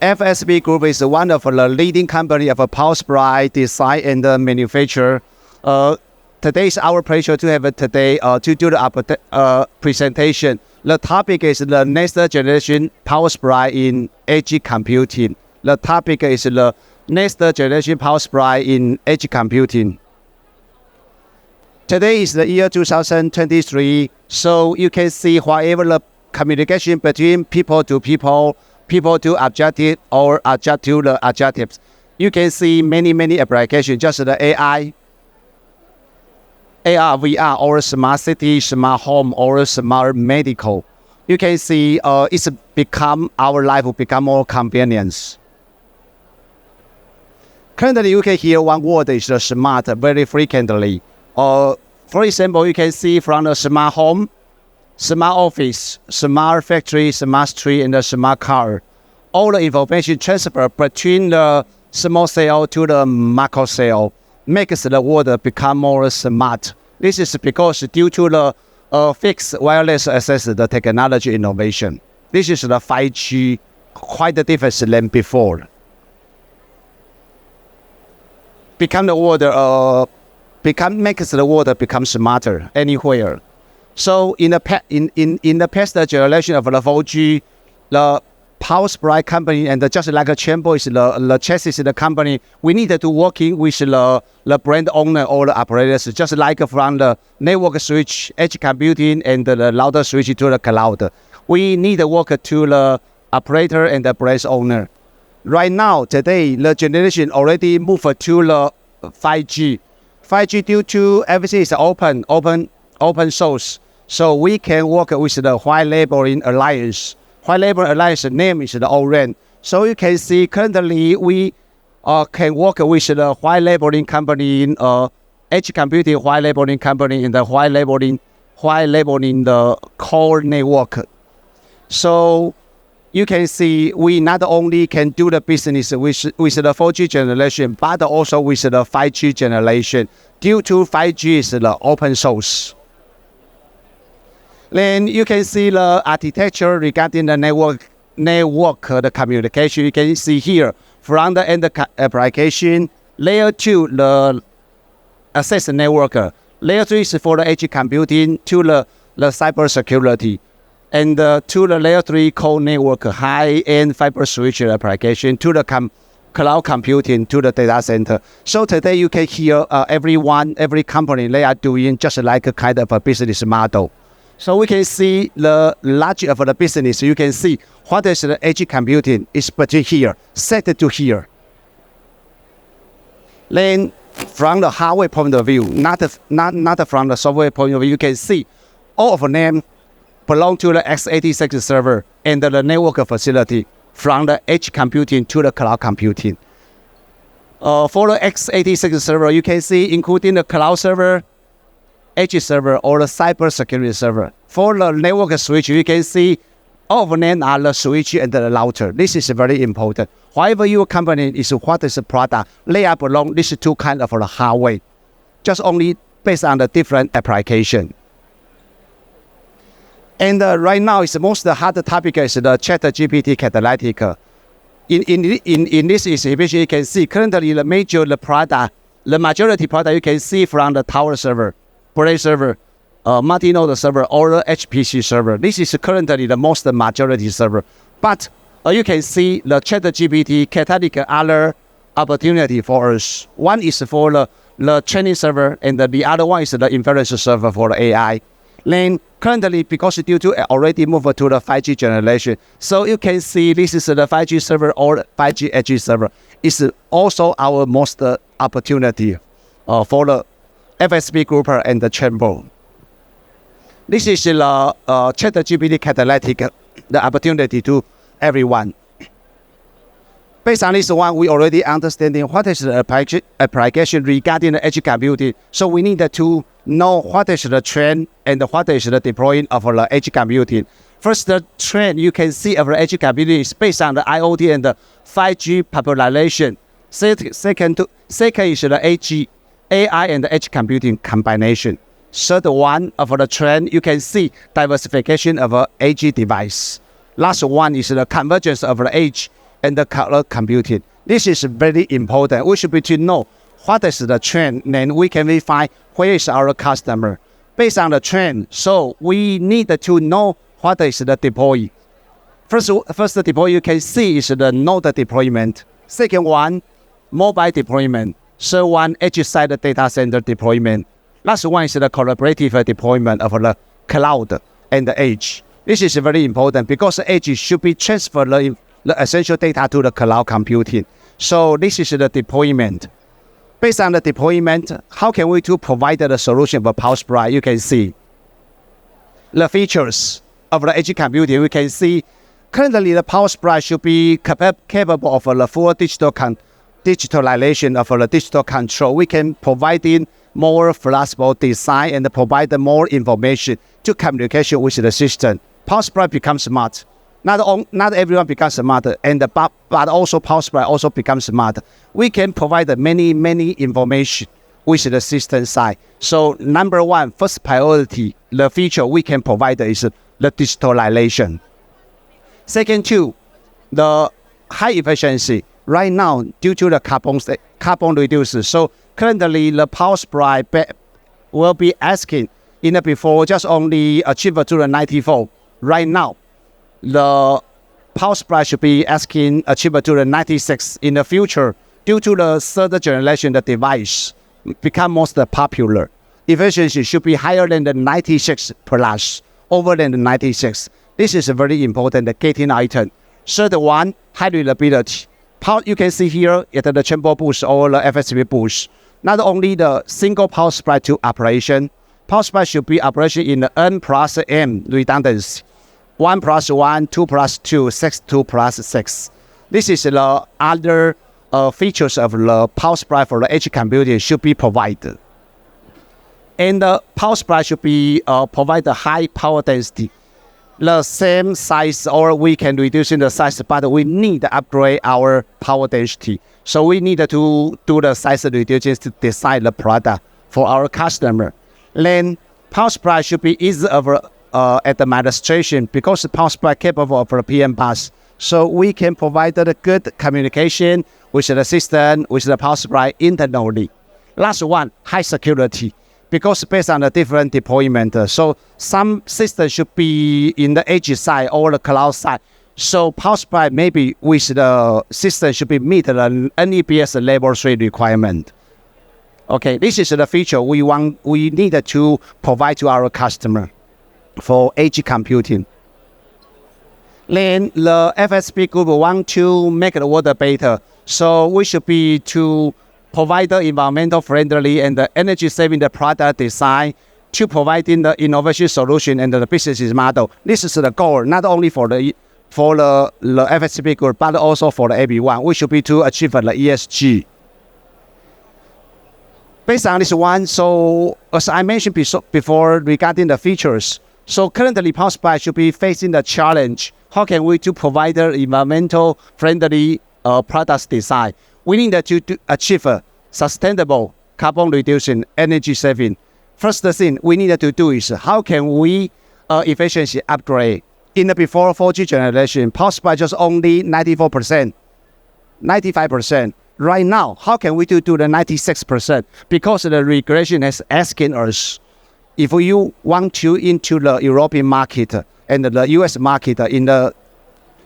FSP Group is one of the leading company of power supply design and manufacture. Today is our pleasure to have today to do the presentation. The topic is the next generation power supply in edge computing. The topic is the next generation power supply in edge computing. Today is the year 2023, so you can see whatever the communication between people to people, people to objective, or object to the objectives. You can see many applications, just the AI, AR, VR, or smart city, smart home, or smart medical. You can see it's become, our life will become more convenience. Currently, you can hear one word is the smart very frequently. For example, you can see from the smart home, smart office, smart factory, smart street, and the smart car. All the information transfer between the small cell to the macro cell makes the world become more smart. This is because due to the fixed wireless access, the technology innovation. This is the 5G, quite different than before. Makes the world become smarter anywhere. So in the past generation of the 4G, the power supply company and just like Chenbro is the chassis the company, we needed to working with the brand owner or the operators, just like from the network switch, edge computing, and the router switch to the cloud. We need to work to the operator and the brand owner. Right now, today, the generation already moved to the 5G. 5G due to everything is open source, so we can work with the White Labeling Alliance. White Labeling Alliance name is the ORAN. So you can see currently we can work with the White Labeling company in edge computing White Labeling company in the White Labeling the core network. So you can see we not only can do the business with the 4G generation, but also with the 5G generation. Due to 5G is the open source. Then you can see the architecture regarding the network the communication. You can see here from the end application, layer 2 the access network, layer 3 is for the edge computing to the cyber security. And to the layer 3 core network, high-end fiber switch application, to the cloud computing, to the data center. So today you can hear every company, they are doing just like a kind of a business model. So we can see the logic of the business. You can see what is the edge computing is between here, set to here. Then from the hardware point of view, not from the software point of view, you can see all of them belong to the x86 server and the network facility from the edge computing to the cloud computing. For the x86 server, you can see including the cloud server, edge server, or the cyber security server. For the network switch, you can see all of them are the switch and the router. This is very important. Whatever your company is, what is the product, they are belong these two kind of the hardware, just only based on the different application. And right now, it's the most hard topic is the ChatGPT catalytic. In this exhibition, you can see currently the majority product you can see from the tower server, Blade server, multi-node server, or the HPC server. This is currently the most majority server. But you can see the ChatGPT catalytic other opportunity for us. One is for the training server, and the other one is the inference server for the AI. Then currently, because due to already moved to the 5G generation, so you can see this is the 5G server or 5G edge server. It's also our most opportunity for the FSP group and the Chenbro. This is the ChatGPT catalytic, the opportunity to everyone. Based on this one, we already understanding what is the application regarding the edge computing. So we need to know what is the trend and what is the deploying of the edge computing. First, the trend you can see of the edge computing is based on the IoT and the 5G popularization. Second is the AI and the edge computing combination. Third one of the trend, you can see diversification of edge device. Last one is the convergence of the edge and the color computing. This is very important. We should be to know what is the trend, then we can verify where is our customer. Based on the trend, so we need to know what is the deploy. First deploy you can see is the node deployment. Second one, mobile deployment. Third one, edge side data center deployment. Last one is the collaborative deployment of the cloud and the edge. This is very important because the edge should be transferred the essential data to the cloud computing. So this is the deployment. Based on the deployment, how can we provide the solution for power supply? You can see the features of the edge computing. We can see currently the power supply should be capable of the full digitalization of the digital control. We can provide in more flexible design and provide more information to communication with the system. Power supply becomes smart. Not everyone becomes smart, but also power supply also becomes smart. We can provide many information with the system side. So number one, first priority, the feature we can provide is the digitalization. Second two, the high efficiency. Right now, due to the carbon reduces, so currently the power supply will be asking in the before just only achieve to the 94. Right now, the power supply should be asking achieve to the 96 in the future. Due to the third generation, the device become most popular. Efficiency should be higher than the 96 plus, over than the 96. This is a very important gating item. Third one, high reliability. You can see here at the Chenbro booth or the FSP booth, not only the single power supply to operation, power supply should be operation in the N plus M redundancy. 1 plus 1, 2 plus 2, 6, 2 plus 6. This is the other features of the power supply for the edge computing should be provided. And the power supply should be provide the high power density. The same size, or we can reduce in the size, but we need to upgrade our power density. So we need to do the size reduction to design the product for our customer. Then power supply should be easy of administration because the power supply capable of a PM bus. So we can provide the good communication with the system, with the power supply internally. Last one, high security. Because based on the different deployment, so some systems should be in the edge side or the cloud side. So power supply maybe with the system should be meet the NEBS level 3 requirement. Okay, this is the feature we need to provide to our customer for edge computing. Then the FSP group want to make the world better. So we should be to provide the environmental friendly and the energy saving the product design to provide in the innovation solution and the business model. This is the goal, not only for the FSP group, but also for the everyone. We should be to achieve the ESG. Based on this one, so as I mentioned before regarding the features, so currently power supply should be facing the challenge. How can we to provide the environmental friendly products design? We need to achieve a sustainable carbon reduction, energy saving. First thing we need to do is how can we efficiency upgrade? In the before 4G generation, power supply just only 94%, 95%. Right now, how can we do the 96%? Because the regulation is asking us, if you want to into the European market and the US market in the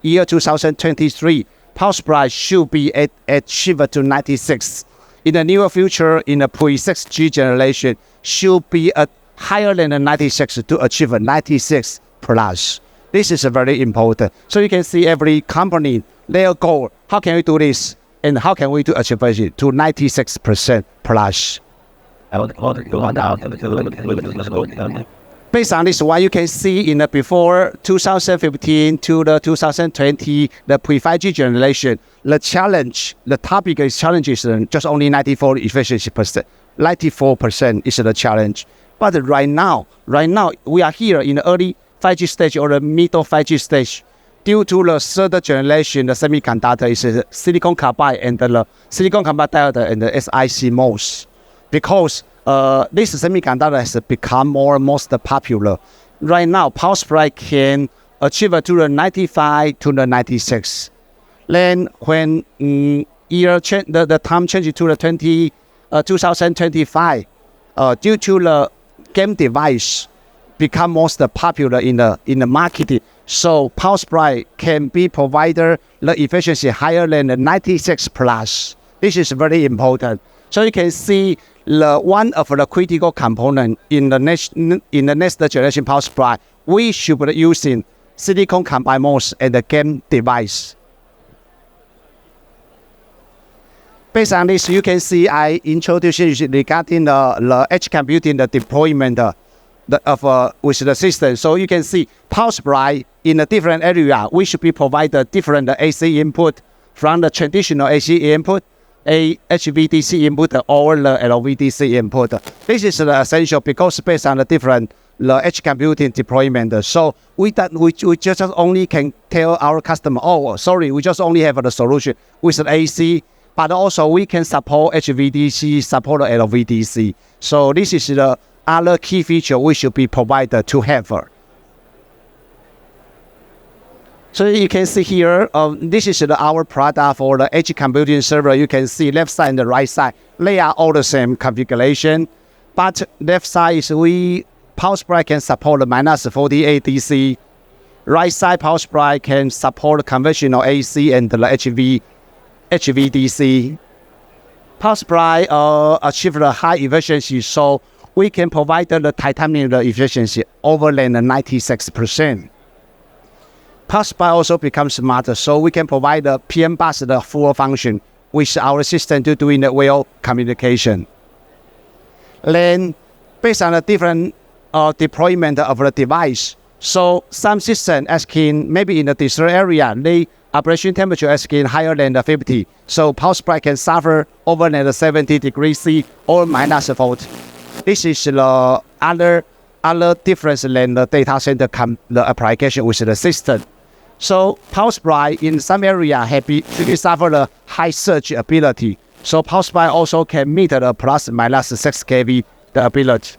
year 2023, power supply should be achieved to 96. In the near future, in the pre-6G generation, should be higher than the 96 to achieve a 96 plus. This is very important. So you can see every company, their goal, how can we do this? And how can we do achieve it to 96% plus? Based on this one, you can see in the before 2015 to the 2020, the pre-5G generation, the topic is challenges just only 94 efficiency percent. 94% is the challenge. But right now, we are here in the early 5G stage or the middle 5G stage. Due to the third generation, the semiconductor is silicon carbide and the silicon carbide diode and the SiC MOS. Because this semiconductor has become more and most popular. Right now, power supply can achieve to the 95 to the 96. Then when the time changed to the 2025, due to the game device become most popular in the market, so power supply can be provided the efficiency higher than the 96 plus. This is very important. So you can see one of the critical component in the next generation power supply, we should be using silicon combined MOS and the game device. Based on this, you can see I introduced regarding the edge computing, the deployment with the system. So you can see power supply in a different area, we should be provided different AC input from the traditional AC input, HVDC input, or the LVDC input. This is the essential because based on the different edge computing deployment. So we just only can tell our customer, oh, sorry, we just only have the solution with the AC, but also we can support HVDC, support LVDC. So this is the other key feature we should be provided to have. So you can see here, this is our product for the edge computing server. You can see left side and the right side, they are all the same configuration. But left side is power supply can support the -48 DC. Right side power supply can support conventional AC and the HVDC. Power supply achieve the high efficiency, so we can provide the titanium efficiency over than 96%. Power supply also becomes smarter, so we can provide the PM bus the full function with our system to doing the well communication. Then, based on the different deployment of the device, so some system asking maybe in the desert area, the operation temperature asking higher than the 50, so power supply can suffer over than the 70 degrees C or -40. This is the other difference than the data center the application with the system. So power supply in some area suffer the high surge ability. So power supply also can meet the ±6 kV the ability.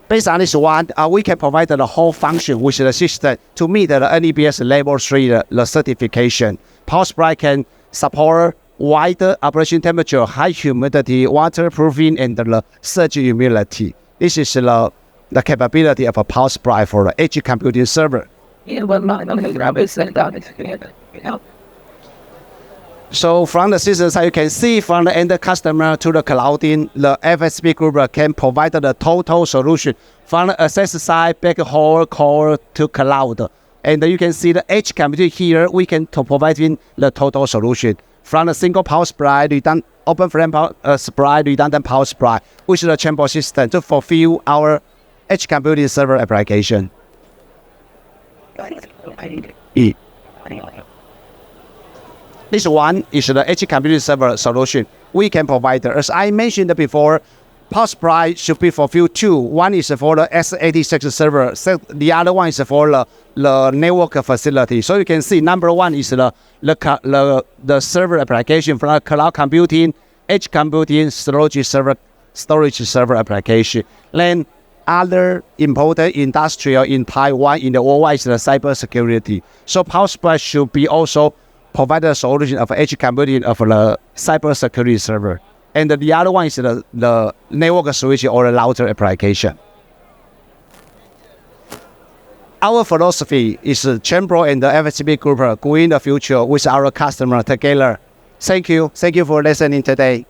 Based on this one, we can provide the whole function with the system to meet the NEBS level 3 the certification. Power supply can support wide operation temperature, high humidity, waterproofing, and the surge humidity. This is the capability of a power supply for the edge computing server. So from the system side, you can see from the end customer to the clouding, the FSP group can provide the total solution from the access side, backhaul, core to cloud. And you can see the edge computing here, we can provide the total solution from the single power supply, open frame power supply, redundant power supply, which is the Chenbro system to fulfill our edge computing server application. This one is the edge computing server solution we can provide. As I mentioned before, power supply should be fulfilled two. One is for the x86 server, the other one is for the network facility. So you can see number one is the server application for cloud computing, edge computing, storage server application. Then other important industrial in Taiwan in the worldwide is the cybersecurity. So power supply should be also provide a solution of edge computing of the cybersecurity server. And the other one is the network switch or the router application. Our philosophy is Chenbro and the FSP group going in the future with our customer together. Thank you. Thank you for listening today.